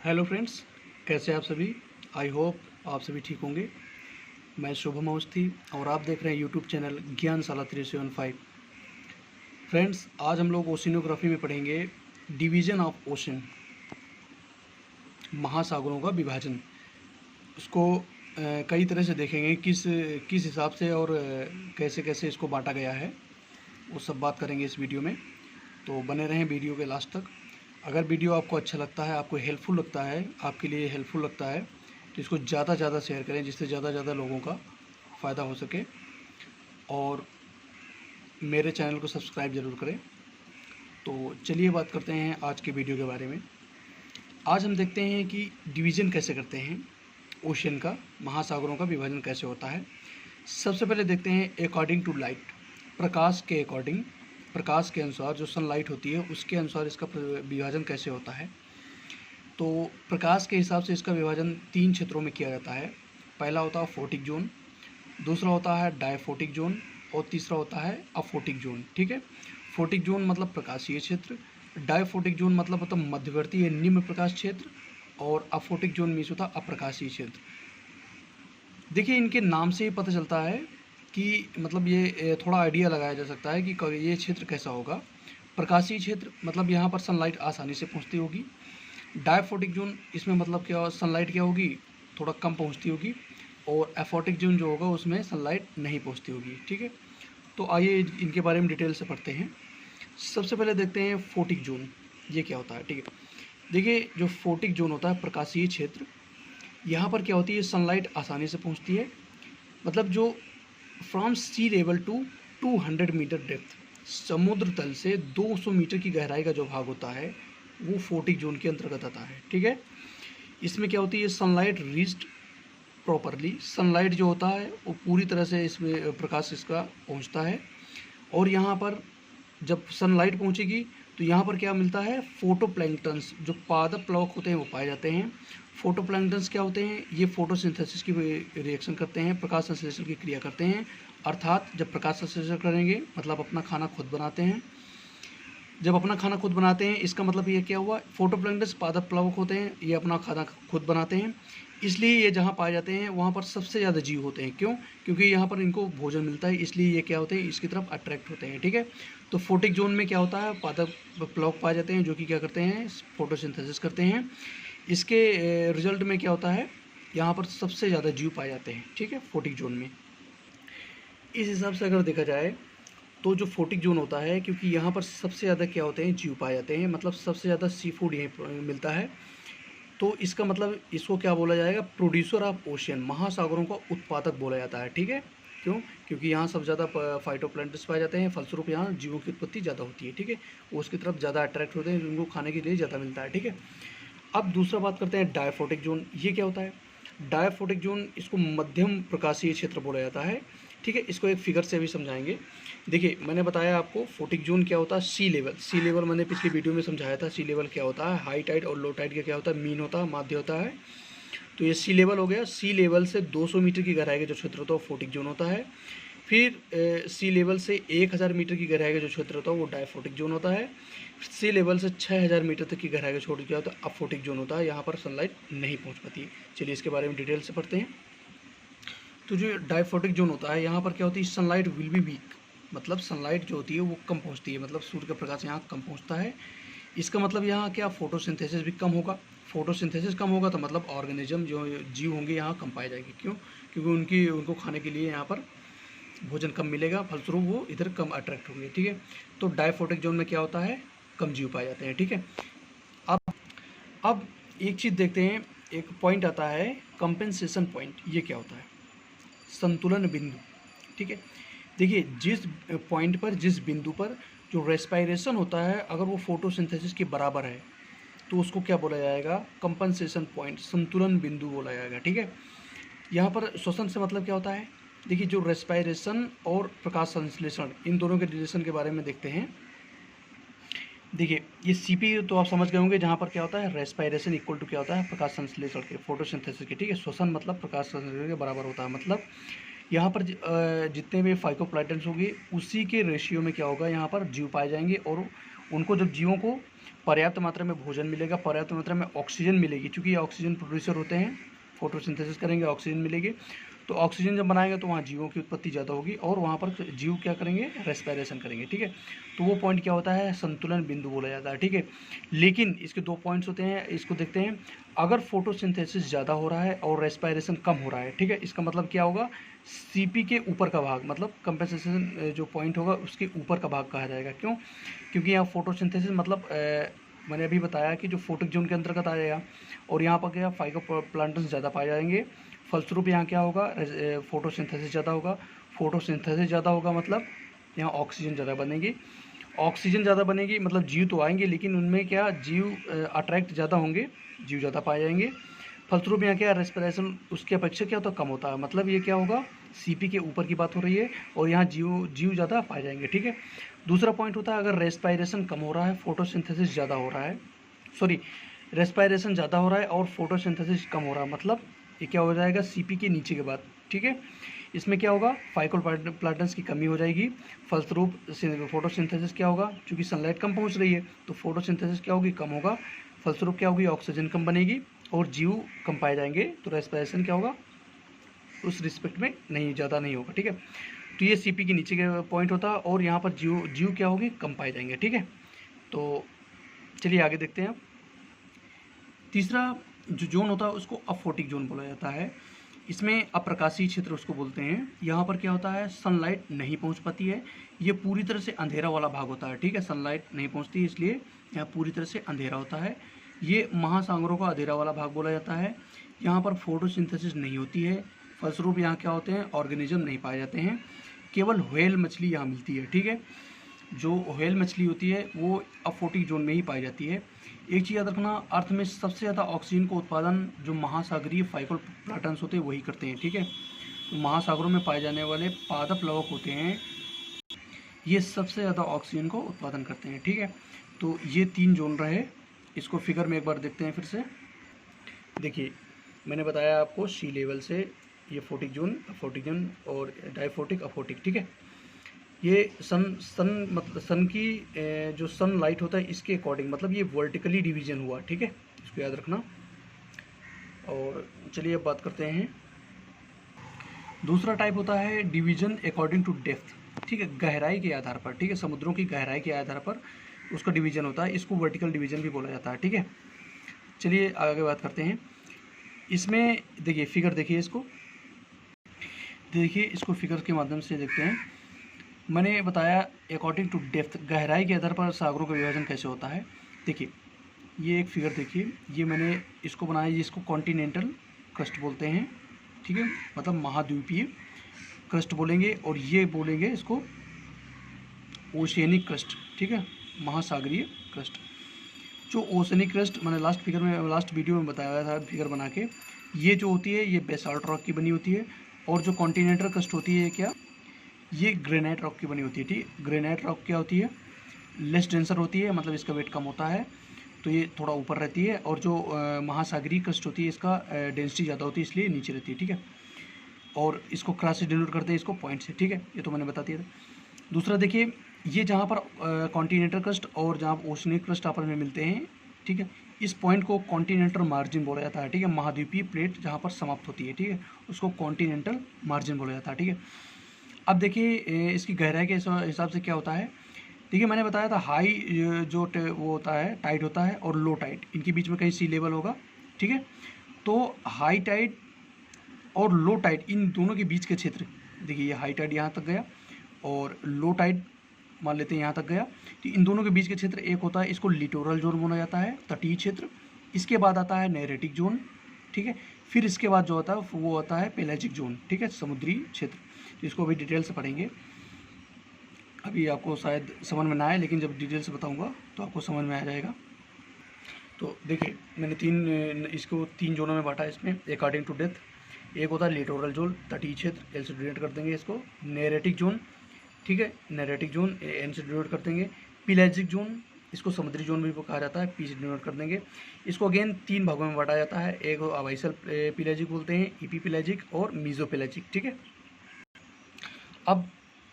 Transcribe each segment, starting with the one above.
Hello friends, कैसे आप सभी। आई होप आप सभी ठीक होंगे। मैं शुभम अवस्थी और आप देख रहे हैं यूट्यूब चैनल ज्ञानशाला 375। फ्रेंड्स, आज हम लोग ओशिनोग्राफी में पढ़ेंगे डिवीज़न ऑफ ओशन, महासागरों का विभाजन। उसको कई तरह से देखेंगे, किस किस हिसाब से और कैसे कैसे इसको बांटा गया है, वो सब बात करेंगे इस वीडियो में। तो बने रहें वीडियो के लास्ट तक। अगर वीडियो आपको अच्छा लगता है, आपको हेल्पफुल लगता है, आपके लिए हेल्पफुल लगता है, तो इसको ज़्यादा से ज़्यादा शेयर करें, जिससे ज़्यादा लोगों का फ़ायदा हो सके। और मेरे चैनल को सब्सक्राइब ज़रूर करें। तो चलिए बात करते हैं आज के वीडियो के बारे में। आज हम देखते हैं कि डिवीज़न कैसे करते हैं ओशन का, महासागरों का विभाजन कैसे होता है। सबसे पहले देखते हैं अकॉर्डिंग टू लाइट, प्रकाश के अकॉर्डिंग, प्रकाश के अनुसार, जो सनलाइट होती है उसके अनुसार इसका विभाजन कैसे होता है। तो प्रकाश के हिसाब से इसका विभाजन 3 क्षेत्रों में किया जाता है। पहला होता है फोटिक जोन, दूसरा होता है डायफोटिक जोन और तीसरा होता है अफोटिक जोन। ठीक है, फोटिक जोन मतलब प्रकाशीय क्षेत्र, डायफोटिक जोन मतलब होता है मध्यवर्ती या निम्न प्रकाश क्षेत्र, और अफोटिक जोन मीन्स होता है अप्रकाशीय क्षेत्र। देखिए, इनके नाम से ही पता चलता है कि मतलब ये थोड़ा आइडिया लगाया जा सकता है कि ये क्षेत्र कैसा होगा। प्रकाशीय क्षेत्र मतलब यहाँ पर सनलाइट आसानी से पहुँचती होगी। डायफोटिक जोन, इसमें मतलब क्या, सनलाइट क्या होगी, थोड़ा कम पहुँचती होगी। और एफोटिक जोन जो होगा उसमें सनलाइट नहीं पहुँचती होगी। ठीक है, तो आइए इनके बारे में डिटेल से पढ़ते हैं। सबसे पहले देखते हैं फोटिक जोन, ये क्या होता है। ठीक है, देखिए जो फोटिक जोन होता है, प्रकाशीय क्षेत्र, यहाँ पर क्या होती है, सनलाइट आसानी से पहुँचती है। मतलब जो from sea level to 200 metre depth, समुद्र तल से 200 मीटर की गहराई का जो भाग होता है वो फोटिक जोन के अंतर्गत आता है। ठीक है, इसमें क्या होती है, सनलाइट रीच्ड प्रॉपरली, सनलाइट जो होता है वो पूरी तरह से इसमें प्रकाश इसका पहुंचता है। और यहाँ पर जब सनलाइट पहुंचेगी तो यहाँ पर क्या मिलता है, फोटोप्लैंक्टन्स, जो पादप प्लवक होते हैं वो पाए जाते हैं। फोटोप्लैंक्टन्स क्या होते हैं, ये फोटोसिंथेसिस की रिएक्शन करते हैं, प्रकाश संश्लेषण की क्रिया करते हैं। अर्थात जब प्रकाश संश्लेषण करेंगे मतलब अपना खाना खुद बनाते हैं। जब अपना खाना खुद बनाते हैं इसका मतलब ये क्या हुआ, फोटोप्लैंक्टन्स पादप प्लवक होते हैं, ये अपना खाना खुद बनाते हैं, इसलिए ये जहाँ पाए जाते हैं वहाँ पर सबसे ज़्यादा जीव होते हैं। क्यों? क्योंकि यहाँ पर इनको भोजन मिलता है, इसलिए ये क्या होते हैं, इसकी तरफ अट्रैक्ट होते हैं। ठीक है, तो फोटिक जोन में क्या होता है, पादप प्लवक पाए जाते हैं जो कि क्या करते हैं, फोटोसिंथेसिस करते हैं। इसके रिजल्ट में क्या होता है, यहाँ पर सबसे ज़्यादा जीव पाए जाते हैं। ठीक है, फोटिक जोन में। इस हिसाब से अगर देखा जाए तो जो फोटिक जोन होता है, क्योंकि यहाँ पर सबसे ज़्यादा क्या होते हैं, जीव पाए जाते हैं, मतलब सबसे ज़्यादा सी फूड यहीं मिलता है। तो इसका मतलब इसको क्या बोला जाएगा, प्रोड्यूसर ऑफ ओशियन, महासागरों का उत्पादक बोला जाता है। ठीक है, क्यों? क्योंकि यहाँ सब ज़्यादा फाइटोप्लैंक्टन्स पाए जाते हैं, फलस्वरूप यहाँ जीवों की उत्पत्ति ज़्यादा होती है। ठीक है, वो उसकी तरफ ज़्यादा अट्रैक्ट होते हैं, उनको खाने के लिए ज़्यादा मिलता है। ठीक है, अब दूसरा बात करते हैं डायफोटिक जोन, ये क्या होता है। डायफोटिक जोन, इसको मध्यम प्रकाशीय क्षेत्र बोला जाता है। ठीक है, इसको एक फिगर से भी समझाएंगे। देखिए, मैंने बताया आपको फोटिक जोन क्या होता है, सी लेवल, सी लेवल मैंने पिछली वीडियो में समझाया था। सी लेवल क्या होता है, हाई टाइड और लो टाइड का क्या होता है, मीन होता है, माध्य होता है। तो ये सी लेवल हो गया। सी लेवल से 200 मीटर की गहराई का जो क्षेत्र होता है वो फोटिक जोन होता है। फिर सी लेवल से 1000 मीटर की गहराई का जो क्षेत्र होता है वो डायफोटिक जोन होता है। सी लेवल से 6000 मीटर तक की गहराई का छोड़ क्या होता है, अफोटिक जोन होता है। यहाँ पर सनलाइट नहीं पहुँच पाती। चलिए इसके बारे में डिटेल से पढ़ते हैं। तो जो डायफोटिक जोन होता है, यहाँ पर क्या होती है, सनलाइट विल बी वीक, मतलब सनलाइट जो होती है वो कम पहुँचती है, मतलब सूर्य का प्रकाश यहाँ कम पहुँचता है। इसका मतलब यहाँ क्या, फोटोसिंथेसिस भी कम होगा। फोटोसिंथेसिस कम होगा तो मतलब ऑर्गेनिज्म जो जीव होंगे यहाँ कम पाए जाएंगे। क्यों? क्योंकि उनको खाने के लिए यहाँ पर भोजन कम मिलेगा, फलस्वरूप वो इधर कम अट्रैक्ट होंगे। ठीक है, तो डायफोटिक जोन में क्या होता है, कम जीव पाए जाते हैं। ठीक है, अब एक चीज़ देखते हैं, एक पॉइंट आता है कंपेंसेशन पॉइंट, ये क्या होता है, संतुलन बिंदु। ठीक है, देखिए जिस पॉइंट पर, जिस बिंदु पर जो रेस्पायरेशन होता है अगर वो फोटोसिंथेसिस के बराबर है तो उसको क्या बोला जाएगा, कंपनसेशन पॉइंट, संतुलन बिंदु बोला जाएगा। ठीक है, यहाँ पर श्वसन से मतलब क्या होता है, देखिए जो रेस्पायरेशन और प्रकाश संश्लेषण, इन दोनों के रिलेशन के बारे में देखते हैं। देखिए ये सीपी तो आप समझ गए होंगे, जहाँ पर क्या होता है, रेस्पायरेशन इक्वल टू क्या होता है, प्रकाश संश्लेषण के, फोटोसिंथेसिस के। ठीक है, श्वसन मतलब प्रकाश संश्लेषण के बराबर होता है। मतलब यहाँ पर जितने भी फाइटोप्लैंक्टन्स होंगे उसी के रेशियो में क्या होगा, यहाँ पर जीव पाए जाएंगे। और उनको, जब जीवों को पर्याप्त मात्रा में भोजन मिलेगा, पर्याप्त मात्रा में ऑक्सीजन मिलेगी, क्योंकि ये ऑक्सीजन प्रोड्यूसर होते हैं, फोटोसिंथेसिस करेंगे, ऑक्सीजन मिलेगी। तो ऑक्सीजन जब बनाएंगे तो वहाँ जीवों की उत्पत्ति ज़्यादा होगी और वहाँ पर जीव क्या करेंगे, रेस्पिरेशन करेंगे, ठीक है। तो वो पॉइंट क्या होता है, संतुलन बिंदु बोला जाता है, ठीक है। लेकिन इसके 2 पॉइंट्स होते हैं, इसको देखते हैं। अगर फोटोसिंथेसिस ज़्यादा हो रहा है और रेस्पिरेशन कम हो रहा है, ठीक है, इसका मतलब क्या होगा, सीपी के ऊपर का भाग, मतलब कंपेंसेशन जो पॉइंट होगा उसके ऊपर का भाग कहा जाएगा। क्यों? क्योंकि यहाँ फोटोसिंथेसिस मतलब मैंने अभी बताया कि जो फोटिक जोन के अंतर्गत आ जाएगा और यहाँ पर क्या फाइटोप्लैंक्टन ज़्यादा पाए जाएंगे, फलस्वरूप यहाँ क्या होगा, फोटोसिंथेसिस ज़्यादा होगा। फोटोसिंथेसिस ज़्यादा होगा मतलब यहाँ ऑक्सीजन ज़्यादा बनेगी, ऑक्सीजन ज़्यादा बनेगी मतलब जीव तो आएंगे, लेकिन उनमें क्या जीव अट्रैक्ट ज़्यादा होंगे, जीव ज़्यादा पाए जाएंगे। फलस्वरूप यहाँ क्या, रेस्पिरेशन उसकी अपेक्षा क्या होता है, कम होता है। मतलब ये क्या होगा, सीपी के ऊपर की बात हो रही है और यहाँ जीव ज़्यादा पाए जाएंगे, ठीक है। दूसरा पॉइंट होता है, अगर रेस्पिरेशन कम हो रहा है, फोटोसिंथेसिस ज़्यादा हो रहा है, सॉरी रेस्पिरेशन ज़्यादा हो रहा है और फोटोसिंथेसिस कम हो रहा है, मतलब ये क्या हो जाएगा, सीपी के नीचे के बाद, ठीक है। इसमें क्या होगा, फाइटोप्लैंक्टन्स की कमी हो जाएगी। फलस्वरूप फोटोसिंथेसिस क्या होगा, क्योंकि सनलाइट कम पहुंच रही है तो फोटोसिंथेसिस क्या होगी, कम होगा। फलस्वरूप क्या होगी, ऑक्सीजन कम बनेगी और जीव कम पाए जाएंगे, तो रेस्पिरेशन क्या होगा, उस रिस्पेक्ट में नहीं, ज़्यादा नहीं होगा, ठीक है। तो ये सीपी के नीचे का पॉइंट होता है और यहाँ पर जीव क्या होगी, कम पाए जाएंगे, ठीक है। तो चलिए आगे देखते हैं। तीसरा जो जोन होता है उसको अफोटिक जोन बोला जाता है। इसमें अप्रकाशीय क्षेत्र उसको बोलते हैं। यहाँ पर क्या होता है, सनलाइट नहीं पहुँच पाती है, ये पूरी तरह से अंधेरा वाला भाग होता है, ठीक है। सनलाइट नहीं पहुँचती है इसलिए यहाँ पूरी तरह से अंधेरा होता है। ये महासागरों का अंधेरा वाला भाग बोला जाता है। यहाँ पर फोटोसिंथेसिस नहीं होती है, फलस्वरूप यहाँ क्या होते हैं, ऑर्गेनिज्म नहीं पाए जाते हैं। केवल व्हेल मछली यहाँ मिलती है, ठीक है। जो व्हेल मछली होती है वो अफोटिक जोन में ही पाई जाती है। एक चीज़ याद रखना, अर्थ में सबसे ज़्यादा ऑक्सीजन का उत्पादन जो महासागरीय फाइटोप्लैंक्टन्स होते हैं वही करते हैं, ठीक है। तो महासागरों में पाए जाने वाले पादप प्लवक होते हैं, ये सबसे ज़्यादा ऑक्सीजन को उत्पादन करते हैं, ठीक है। तो ये 3 जोन रहे। इसको फिगर में एक बार देखते हैं फिर से। देखिए मैंने बताया आपको सी लेवल से ये फोटिक जोन और डायफोटिक, अफोटिक, ठीक है। ये सन मतलब सन की जो सन लाइट होता है इसके अकॉर्डिंग, मतलब ये वर्टिकली डिवीजन हुआ, ठीक है, इसको याद रखना। और चलिए अब बात करते हैं। दूसरा टाइप होता है डिवीजन अकॉर्डिंग टू डेप्थ, ठीक है, गहराई के आधार पर, ठीक है। समुद्रों की गहराई के आधार पर उसका डिवीजन होता है, इसको वर्टिकल डिवीजन भी बोला जाता है, ठीक है। चलिए आगे बात करते हैं। इसमें देखिए फिगर, देखिए इसको फिगर के माध्यम से देखते हैं। मैंने बताया अकॉर्डिंग टू डेप्थ, गहराई के आधार पर सागरों का विभाजन कैसे होता है। देखिए ये एक फिगर देखिए, ये मैंने इसको बनाया, जिसको कॉन्टिनेंटल क्रस्ट बोलते हैं, ठीक है, मतलब महाद्वीपीय क्रस्ट बोलेंगे। और ये बोलेंगे इसको ओशियनिक क्रस्ट, ठीक है, महासागरीय क्रस्ट। जो ओशियनिक क्रस्ट मैंने लास्ट वीडियो में बताया था फिगर बना के, ये जो होती है ये बेसाल्ट रॉक की बनी होती है। और जो कॉन्टिनेंटल क्रस्ट होती है क्या, ये ग्रेनाइट रॉक की बनी होती है, ठीक। ग्रेनाइट रॉक क्या होती है, लेस डेंसर होती है, मतलब इसका वेट कम होता है, तो ये थोड़ा ऊपर रहती है। और जो महासागरीय क्रस्ट होती है इसका डेंसिटी ज़्यादा होती है, इसलिए नीचे रहती है, ठीक है। और इसको क्रॉस से डिनोट करते हैं, इसको पॉइंट से, ठीक है, ये तो मैंने बता दिया था। दूसरा देखिए, ये जहाँ पर कॉन्टिनेंटल क्रस्ट और जहाँ ओशनिक क्रस्ट आपस में मिलते हैं, ठीक है, इस पॉइंट को कॉन्टिनेंटल मार्जिन बोला जाता है, ठीक है। महाद्वीपीय प्लेट जहाँ पर समाप्त होती है, ठीक है, उसको कॉन्टिनेंटल मार्जिन बोला जाता है, ठीक है। अब देखिए इसकी गहराई के हिसाब से क्या होता है। देखिए मैंने बताया था हाई जो वो होता है, टाइड होता है, और लो टाइड, इनके बीच में कहीं सी लेवल होगा, ठीक है। तो हाई टाइड और लो टाइड, इन दोनों के बीच के क्षेत्र, देखिए ये हाई टाइड यहाँ तक गया और लो टाइड मान लेते हैं यहाँ तक गया, तो इन दोनों के बीच के क्षेत्र एक होता है, इसको लिटोरल जोन बोला जाता है, तटीय क्षेत्र। इसके बाद आता है नेरेटिक जोन, ठीक है। फिर इसके बाद जो होता है वो होता है पेलाजिक जोन, ठीक है, समुद्री क्षेत्र। तो इसको अभी डिटेल से पढ़ेंगे, अभी आपको शायद समझ में ना आए, लेकिन जब डिटेल से बताऊंगा तो आपको समझ में आ जाएगा। तो देखिए मैंने इसको 3 जोनों में बांटा इसमें अकॉर्डिंग टू डेप्थ। एक होता है लिटोरल जोन, तटीय क्षेत्र, एल से डिनोट कर देंगे इसको। नेरेटिक जोन, ठीक है, नेरेटिक जोन एन से डिनोट कर देंगे। पेलाजिक जोन, इसको समुद्री जोन भी कहा जाता है, पी से डिनोट कर देंगे। इसको अगेन 3 भागों में बांटा जाता है, एक अबाइसल पेलाजिक बोलते हैं, ईपी पेलाजिक और मीजो पेलाजिक, ठीक है। अब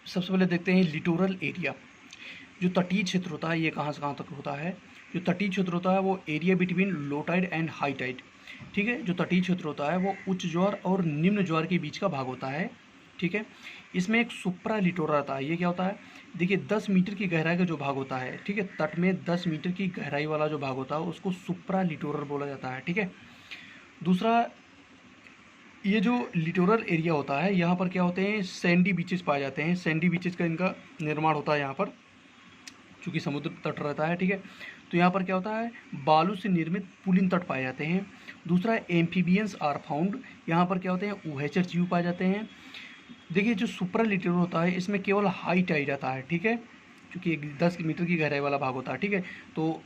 सबसे पहले देखते हैं लिटोरल एरिया, जो तटीय क्षेत्र होता है ये कहाँ से कहाँ तक होता है। जो तटीय क्षेत्र होता है वो area between low tide and high tide, ठीक है। जो तटीय क्षेत्र होता है वो उच्च ज्वार और निम्न ज्वार के बीच का भाग होता है, ठीक है। इसमें एक सुप्रा लिटोरल आता है। ये क्या होता है, देखिए 10 मीटर की गहराई का जो भाग होता है, ठीक है, तट में 10 मीटर की गहराई वाला जो भाग होता है उसको सुप्रा लिटोरल बोला जाता है, ठीक है। दूसरा, ये जो लिटोरल एरिया होता है यहाँ पर क्या होते हैं, सैंडी बीचेस पाए जाते हैं। सैंडी बीचेस का इनका निर्माण होता है यहाँ पर, चूँकि समुद्र तट रहता है, ठीक है। तो यहाँ पर क्या होता है, बालू से निर्मित पुलिन तट पाए जाते हैं। दूसरा, एम्फीबियंस आर फाउंड। यहाँ पर क्या होते हैं, उभयचर जीव पाए जाते हैं। देखिए जो सुप्रा लिटोरल होता है इसमें केवल हाई टाइड आता है, ठीक है, क्योंकि 10 मीटर की गहराई वाला भाग होता है, ठीक है। तो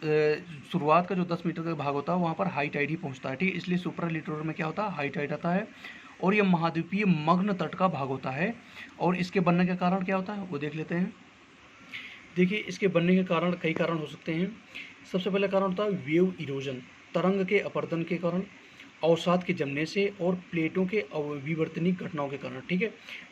शुरुआत का जो 10 मीटर का भाग होता है वहाँ पर हाई टाइड ही पहुँचता है, ठीक है। इसलिए सुप्रा लिटोरल में क्या होता है, हाई टाइड आता है। और ये महाद्वीपीय मग्न तट का भाग होता है। और इसके बनने का कारण क्या होता है वो देख लेते हैं। देखिए इसके बनने के कारण कई कारण हो सकते हैं। सबसे पहला कारण होता है वेव इरोजन, तरंग के अपरदन के कारण, अवसाद के जमने से और प्लेटों के विवर्तनिक घटनाओं के कारण, ठीक है।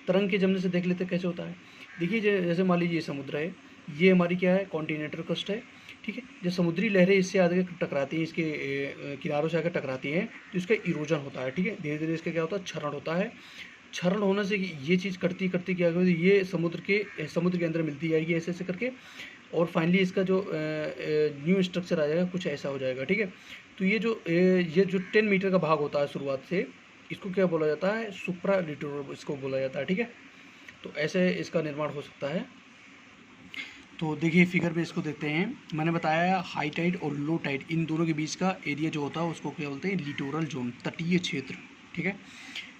तरंग के जमने से देख लेते कैसे होता है। देखिए जैसे मान लीजिए समुद्र है, ये हमारी क्या है, कॉन्टिनेंटल क्रस्ट है, ठीक है। जब समुद्री लहरें इससे आगे टकराती हैं, इसके किनारों से आकर टकराती हैं तो इसका इरोजन होता है, ठीक है। धीरे धीरे इसका क्या होता है, क्षरण होता है। क्षरण होने से ये चीज़ करती करती क्या होगी, ये समुद्र के अंदर मिलती जाएगी ऐसे ऐसे करके, और फाइनली इसका जो न्यू स्ट्रक्चर आ जाएगा कुछ ऐसा हो जाएगा, ठीक है। तो ये जो 10 मीटर का भाग होता है शुरुआत से, इसको क्या बोला जाता है, सुप्रा लिटोरल इसको बोला जाता है, ठीक है। तो ऐसे इसका निर्माण हो सकता है। तो देखिए फिगर में इसको देखते हैं। मैंने बताया हाई टाइड और लो टाइड इन दोनों के बीच का एरिया जो होता है उसको क्या बोलते हैं, लिटोरल जोन, तटीय क्षेत्र, ठीक है।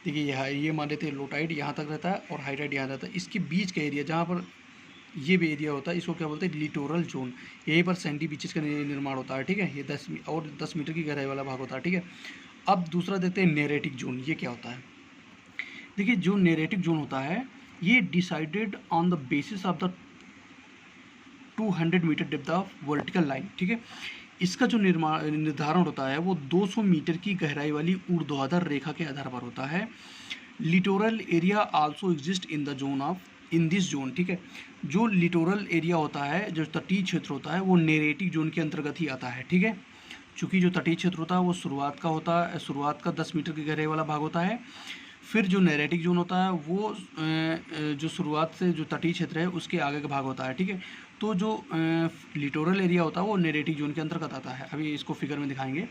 देखिए ये मान लेते हैं लो टाइड यहाँ तक रहता है और हाई टाइड यहाँ रहता है। इसके बीच का एरिया जहाँ पर ये भी एरिया होता है इसको क्या बोलते हैं, लिटोरल जोन। यहीं पर सैंडी बीचेस का निर्माण होता है, ठीक है। ये 10 मीटर की गहराई वाला भाग होता है, ठीक है। अब दूसरा देखते हैं नेरेटिक जोन, ये क्या होता है। देखिए जो नेरेटिक जोन होता है ये decided on the basis of the 200 metre depth of vertical line, ठीक है। इसका जो निर्धारण होता है वो 200 मीटर की गहराई वाली ऊर्ध्वाधर रेखा के आधार पर होता है। Littoral area also exist in the zone of in this zone, ठीक है। जो लिटोरल एरिया होता है, जो तटीय क्षेत्र होता है वो नेरेटिक जोन के अंतर्गत ही आता है, ठीक है। चूँकि जो तटीय क्षेत्र होता है वो शुरुआत का 10 मीटर की गहराई वाला भाग होता है। फिर जो नेरेटिक जोन होता है वो जो शुरुआत से जो तटीय क्षेत्र है उसके आगे का भाग होता है, ठीक है। तो जो लिटोरल एरिया होता है वो नेरेटिक जोन के अंतर्गत आता है। अभी इसको फिगर में दिखाएंगे।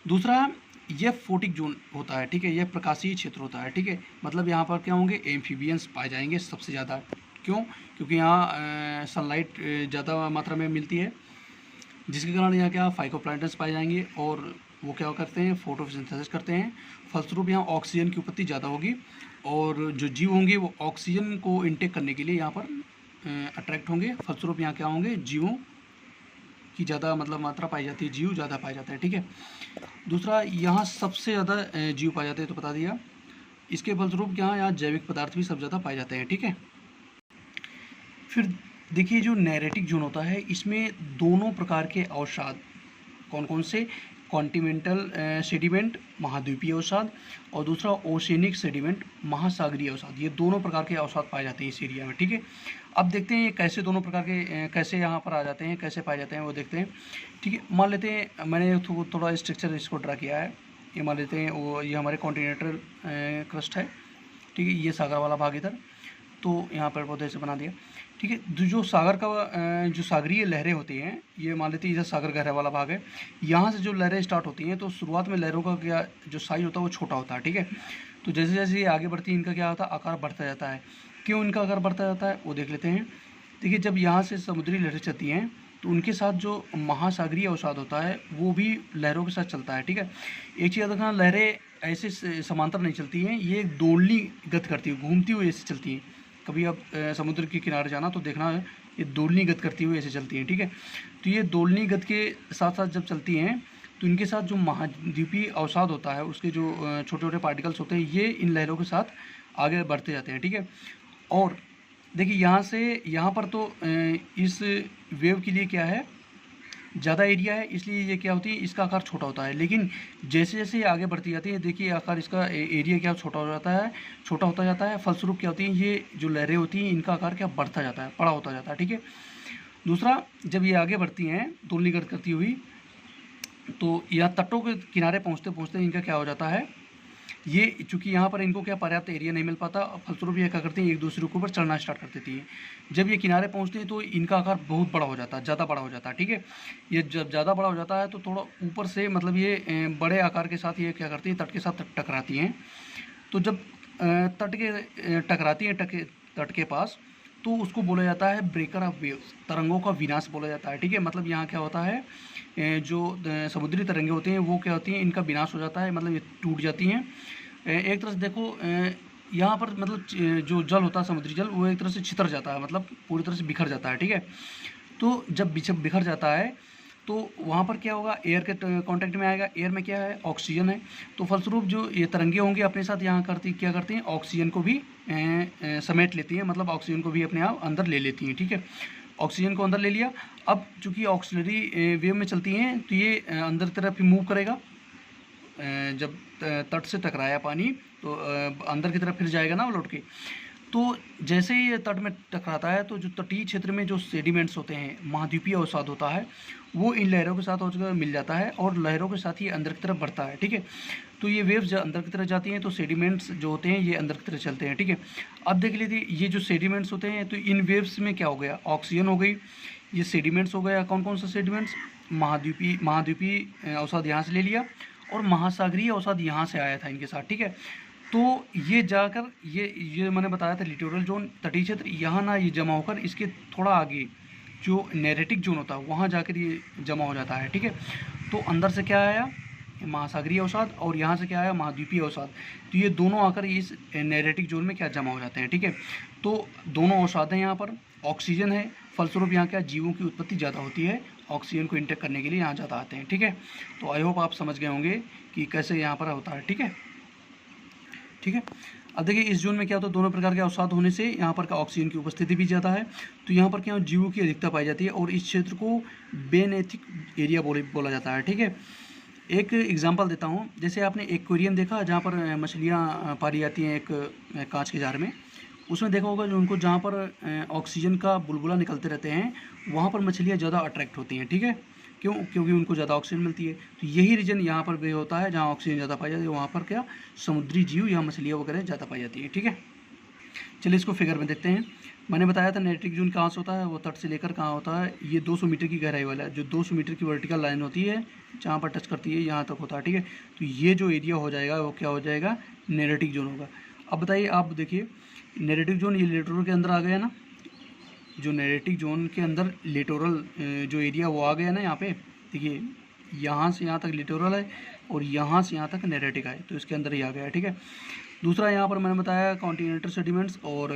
दूसरा, यह फोटिक जोन होता है, ठीक है। यह प्रकाशीय क्षेत्र होता है, ठीक है। मतलब यहाँ पर क्या होंगे, एम्फीबियंस पाए जाएंगे सबसे ज़्यादा। क्यों, क्योंकि यहाँ सनलाइट ज़्यादा मात्रा में मिलती है, जिसके कारण यहाँ क्या फाइकोप्लैंटन्स पाए जाएंगे और वो क्या करते हैं, फोटोसिंथेसिस करते हैं। फलस्वरूप यहाँ ऑक्सीजन की उपस्थिति ज़्यादा होगी और जो जीव होंगे वो ऑक्सीजन को इनटेक करने के लिए यहाँ पर अट्रैक्ट होंगे। फलस्वरूप यहाँ क्या होंगे, जीवों की ज़्यादा मतलब मात्रा पाई जाती है, जीव ज़्यादा पाए जाते हैं, ठीक है। दूसरा, यहाँ सबसे ज़्यादा जीव पाए जाते हैं, तो बता दिया। इसके फलस्वरूप यहाँ जैविक पदार्थ भी सब ज़्यादा पाए जाते हैं, ठीक है। फिर देखिए जो नेरेटिक जोन होता है इसमें दोनों प्रकार के अवसाद, कौन कौन से, कॉन्टिनेंटल सेडिमेंट महाद्वीपीय अवसाद और दूसरा ओशियनिक सेडिमेंट महासागरीय अवसाद, ये दोनों प्रकार के अवसाद पाए जाते हैं इस एरिया में, ठीक है। अब देखते हैं ये कैसे दोनों प्रकार के कैसे यहाँ पर आ जाते हैं, कैसे पाए जाते हैं वो देखते हैं, ठीक है। मान लेते हैं मैंने थोड़ा स्ट्रक्चर इसको ड्रा किया है। ये मान लेते हैं वो ये हमारे कॉन्टिनेंटल क्रस्ट है, ठीक है। ये सागर वाला भाग इधर, तो यहाँ पेड़ पौधे से बना दिया, ठीक है। जो सागर का जो सागरीय लहरें होती हैं, ये मान लेते हैं इधर सागर गहरा वाला भाग है। यहाँ से जो लहरें स्टार्ट होती हैं तो शुरुआत में लहरों का क्या जो साइज होता है वो छोटा होता है, ठीक है। तो जैसे जैसे ये आगे बढ़ती है इनका क्या होता है, आकार बढ़ता जाता है। क्यों इनका आकार बढ़ता जाता है वो देख लेते हैं। देखिए जब यहाँ से समुद्री लहरें चलती हैं तो उनके साथ जो महासागरीय अवसाद होता है वो भी लहरों के साथ चलता है, ठीक है। एक चीज़ देखना, लहरें ऐसे समांतर नहीं चलती हैं, ये एक दोलनी गति करती है, घूमती हुई ऐसे चलती हैं। कभी आप समुद्र के किनारे जाना तो देखना ये दोलनी गति करती हुई ऐसे चलती हैं, ठीक है। तो ये दोलनी गति के साथ साथ जब चलती हैं तो इनके साथ जो महाद्वीपीय अवसाद होता है उसके जो छोटे छोटे पार्टिकल्स होते हैं ये इन लहरों के साथ आगे बढ़ते जाते हैं, ठीक है। और देखिए यहाँ से यहाँ पर तो इस वेव के लिए क्या है, ज़्यादा एरिया है, इसलिए ये क्या होती है, इसका आकार छोटा होता है। लेकिन जैसे जैसे ये आगे बढ़ती जाती है देखिए आकार इसका एरिया क्या छोटा हो जाता है, छोटा होता जाता है। फलस्वरूप क्या होती है, ये जो लहरें होती हैं इनका आकार क्या बढ़ता जाता है, बड़ा होता जाता है, ठीक है। दूसरा, जब ये आगे बढ़ती हैं धुंधली गर्द करती हुई, तो यह तटों के किनारे पहुँचते पहुँचते इनका क्या हो जाता है, ये चूँकि यहाँ पर इनको क्या पर्याप्त एरिया नहीं मिल पाता, फलस्वरूप ये क्या करती हैं, एक दूसरे के ऊपर चढ़ना स्टार्ट कर देती हैं। जब ये किनारे पहुँचती हैं तो इनका आकार बहुत बड़ा हो जाता है, ज़्यादा बड़ा हो जाता है, ठीक है। ये जब ज़्यादा बड़ा हो जाता है तो थोड़ा ऊपर से मतलब ये बड़े आकार के साथ ये क्या करती है, तट के साथ टकराती हैं। तो जब तट के टकराती हैं तट के पास, तो उसको बोला जाता है ब्रेकर ऑफ वेव्स, तरंगों का विनाश बोला जाता है, ठीक है। मतलब यहाँ क्या होता है, जो समुद्री तरंगे होते हैं वो क्या होती हैं, इनका विनाश हो जाता है, मतलब ये टूट जाती हैं। एक तरह से देखो, यहाँ पर मतलब जो जल होता है, समुद्री जल, वो एक तरह से छितर जाता है, मतलब पूरी तरह से बिखर जाता है, ठीक है। तो जब बिखर जाता है तो वहाँ पर क्या होगा, एयर के कांटेक्ट में आएगा। एयर में क्या है, ऑक्सीजन है। तो फलस्वरूप जो ये तरंगे होंगी अपने साथ यहाँ क्या करती हैं, ऑक्सीजन को भी समेट लेती हैं, मतलब ऑक्सीजन को भी अपने आप अंदर ले लेती हैं, ठीक है। ऑक्सीजन को अंदर ले लिया। अब चूँकि ऑक्सीलरी वेव में चलती हैं तो ये अंदर की तरफ मूव करेगा। जब तट से टकराया पानी तो अंदर की तरफ फिर जाएगा ना लौट के। तो जैसे ही ये तट में टकराता है तो जो तटीय क्षेत्र में जो सेडिमेंट्स होते हैं, महाद्वीपीय अवसाद होता है, वो इन लहरों के साथ होकर मिल जाता है और लहरों के साथ ही अंदर की तरफ बढ़ता है, ठीक है। तो ये वेव्स जब अंदर की तरफ जाती हैं तो सेडिमेंट्स जो होते हैं ये अंदर की तरफ चलते हैं, ठीक है। अब देख लीजिए, ये जो सेडिमेंट्स होते हैं तो इन वेव्स में क्या हो गया, ऑक्सीजन हो गई, ये सेडिमेंट्स हो गया। कौन कौन सा सेडिमेंट्स, महाद्वीपीय अवसाद यहाँ से ले लिया और महासागरीय अवसाद यहाँ से आया था इनके साथ, ठीक है। तो ये जाकर ये मैंने बताया था लिटोरल जोन, तटीय क्षेत्र, यहाँ ना ये जमा होकर इसके थोड़ा आगे जो नेरेटिक जोन होता है वहाँ जाकर ये जमा हो जाता है, ठीक है। तो अंदर से क्या आया, महासागरीय अवसाद, और यहाँ से क्या आया, महाद्वीपीय अवसाद। तो ये दोनों आकर इस नेरेटिक जोन में क्या जमा हो जाते हैं, ठीक है। तो दोनों अवसाद हैं, यहाँ पर ऑक्सीजन है, फलस्वरूप यहाँ क्या जीवों की उत्पत्ति ज़्यादा होती है, ऑक्सीजन को इंटेक करने के लिए यहाँ ज़्यादा आते हैं, ठीक है। तो आई होप आप समझ गए होंगे कि कैसे यहाँ पर होता है, ठीक है। ठीक है, अब देखिए इस जोन में क्या होता है, दोनों प्रकार के अवसाद होने से यहाँ पर का ऑक्सीजन की उपस्थिति भी ज़्यादा है, तो यहाँ पर क्या जीवों की अधिकता पाई जाती है और इस क्षेत्र को बेनेथिक एरिया बोला जाता है, ठीक है। एक एग्जांपल देता हूँ, जैसे आपने एक्वेरियम देखा जहाँ पर मछलियाँ पाली जाती हैं एक कांच के जार में, उसमें देखा होगा जो उनको जहाँ पर ऑक्सीजन का बुलबुला निकलते रहते हैं वहाँ पर मछलियाँ ज़्यादा अट्रैक्ट होती हैं, ठीक है। क्यों, क्योंकि उनको ज़्यादा ऑक्सीजन मिलती है। तो यही रीजन यहाँ पर भी होता है, जहाँ ऑक्सीजन ज़्यादा पाई जाती है वहाँ पर क्या समुद्री जीव या मछलियाँ वगैरह ज़्यादा पाई जाती है, ठीक है। चलिए इसको फिगर में देखते हैं। मैंने बताया था नेरेटिक जोन कहाँ से होता है, वो तट से लेकर कहाँ होता है, ये 200 मीटर की गहराई वाला है, जो 200 मीटर की वर्टिकल लाइन होती है जहाँ पर टच करती है यहाँ तक होता है, ठीक है। तो ये जो एरिया हो जाएगा वो क्या हो जाएगा, नेरेटिक जोन होगा। अब बताइए, आप देखिए नेरेटिक जोन ये लिटोरल के अंदर आ गया ना, जो नेरेटिक जोन के अंदर लिटोरल जो एरिया वो आ गया ना, यहाँ पे देखिए यहाँ से यहाँ तक लिटोरल है और यहाँ से यहाँ तक नेरेटिक है, तो इसके अंदर ही आ गया है, ठीक है। दूसरा यहाँ पर मैंने बताया कॉन्टिनेंटल सेडिमेंट्स और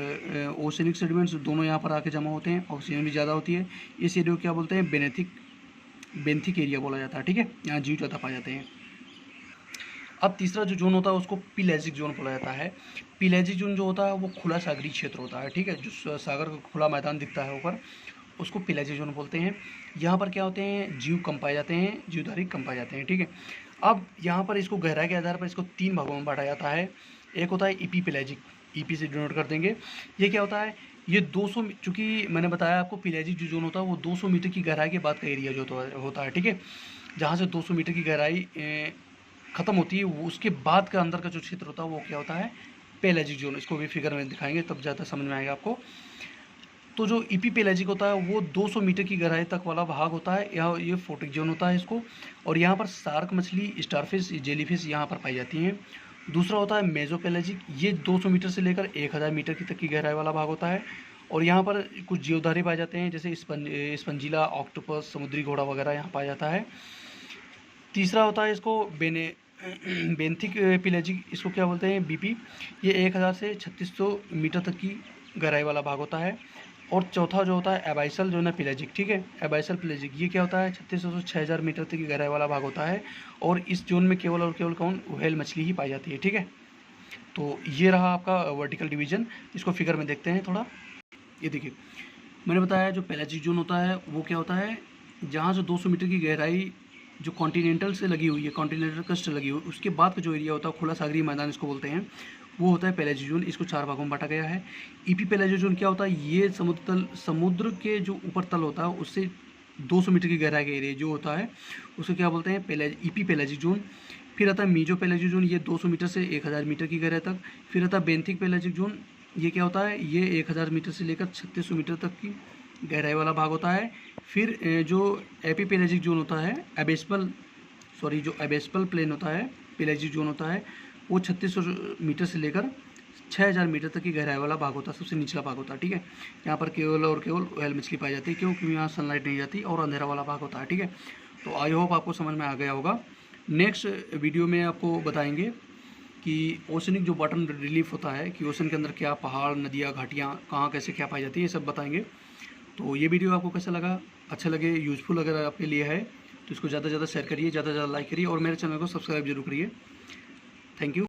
ओशनिक सेडिमेंट्स दोनों यहाँ पर आके जमा होते हैं, ऑक्सीजन भी ज़्यादा होती है। इस एरिया को क्या बोलते हैं, बेंथिक एरिया बोला जाता है, ठीक है। यहाँ जीव ज़्यादा पाए जाते हैं। अब तीसरा जो जोन होता है उसको पिलेजिक जोन बोला जाता है। पिलेजिक जोन जो होता है वो खुला सागरीय क्षेत्र होता है, ठीक है। जो सागर का खुला मैदान दिखता है ऊपर, उसको पिलेजिक जोन बोलते हैं। यहाँ पर क्या होते हैं, जीव कम पाए जाते हैं, जीवधारी कम पाए जाते हैं, ठीक है। अब यहाँ पर इसको गहराई के आधार पर इसको 3 भागों में बांटा जाता है। एक होता है ईपी पिलेजिक, ईपी से डिनोट कर देंगे। ये क्या होता है, ये 200, चूँकि मैंने बताया आपको पिलेजिक जो जोन होता है वो 200 मीटर की गहराई के बाद का एरिया जो होता है, ठीक है। जहाँ से 200 मीटर की गहराई ख़त्म होती है वो उसके बाद का अंदर का जो क्षेत्र होता है वो क्या होता है, पेलेजिक जोन। इसको भी फिगर में दिखाएंगे तब ज़्यादा समझ में आएगा आपको। तो जो ईपी पेलेजिक होता है वो 200 मीटर की गहराई तक वाला भाग होता है, या ये फोटिक जोन होता है इसको। और यहाँ पर शार्क मछली, स्टारफिश, जेलीफिश यहाँ पर पाई जाती हैं। दूसरा होता है मेजोपेलेजिक, ये 200 मीटर से लेकर 1000 मीटर की तक की गहराई वाला भाग होता है और यहाँ पर कुछ जीवधारी पाए जाते हैं, जैसे स्पंजिला, ऑक्टोपस, समुद्री घोड़ा वगैरह यहाँ पाया जाता है। तीसरा होता है इसको बेंथिक पेलेजिक, इसको क्या बोलते हैं, बीपी। ये 1000 से 3600 मीटर तक की गहराई वाला भाग होता है। और चौथा जो होता है एबाइसल जो है पेलेजिक, ठीक है। एबाइसल पेलेजिक ये क्या होता है, 3600 से 6000 मीटर तक की गहराई वाला भाग होता है और इस जोन में केवल और केवल कौन, व्हेल मछली ही पाई जाती है, ठीक है। तो ये रहा आपका वर्टिकल डिवीजन। इसको फिगर में देखते हैं थोड़ा। ये देखिए मैंने बताया जो पेलेजिक जोन होता है वो क्या होता है, जहाँ से 200 मीटर की गहराई जो कॉन्टिनेंटल से लगी हुई है, कॉन्टिनेंटल क्रस्ट लगी हुई है, उसके बाद का जो एरिया होता है खुला सागरीय मैदान इसको बोलते हैं, वो होता है पेलाजिक जोन। इसको 4 भागों में बांटा गया है। ईपी पेलाजिक जोन क्या होता है, ये समुद्र के जो ऊपर तल होता है उससे 200 मीटर की गहराई का एरिया जो होता है उसको क्या बोलते हैं, ईपी पेलाजिक जोन। फिर आता है मीजो पेलाजिक जोन, ये 200 मीटर से 1000 मीटर की गहराई तक। फिर आता है बेंथिक पेलाजिक जोन, ये क्या होता है, ये 1000 मीटर से लेकर 3600 मीटर तक की गहराई वाला भाग होता है। फिर जो एपी पेलाजिक जोन होता है, जो एबेस्पल प्लेन होता है, पेलाजिक जोन होता है, वो 3600 मीटर से लेकर 6000 मीटर तक की गहराई वाला भाग होता है, सबसे निचला भाग होता है। ठीक है, यहाँ पर केवल और केवल व्हेल मछली पाई जाती है, क्योंकि यहाँ सनलाइट नहीं जाती और अंधेरा वाला भाग होता है। ठीक है, तो आई होप आपको समझ में आ गया होगा। नेक्स्ट वीडियो में आपको बताएंगे कि ओशनिक जो बॉटम रिलीफ होता है, कि ओशन के अंदर क्या पहाड़, नदियाँ, घाटियाँ कहाँ कैसे क्या पाई जाती है, ये सब बताएंगे। तो ये वीडियो आपको कैसा लगा, अच्छा लगे, यूज़फुल अगर आपके लिए है तो इसको ज़्यादा से ज़्यादा शेयर करिए, ज़्यादा से ज़्यादा लाइक करिए और मेरे चैनल को सब्सक्राइब जरूर करिए। Thank you.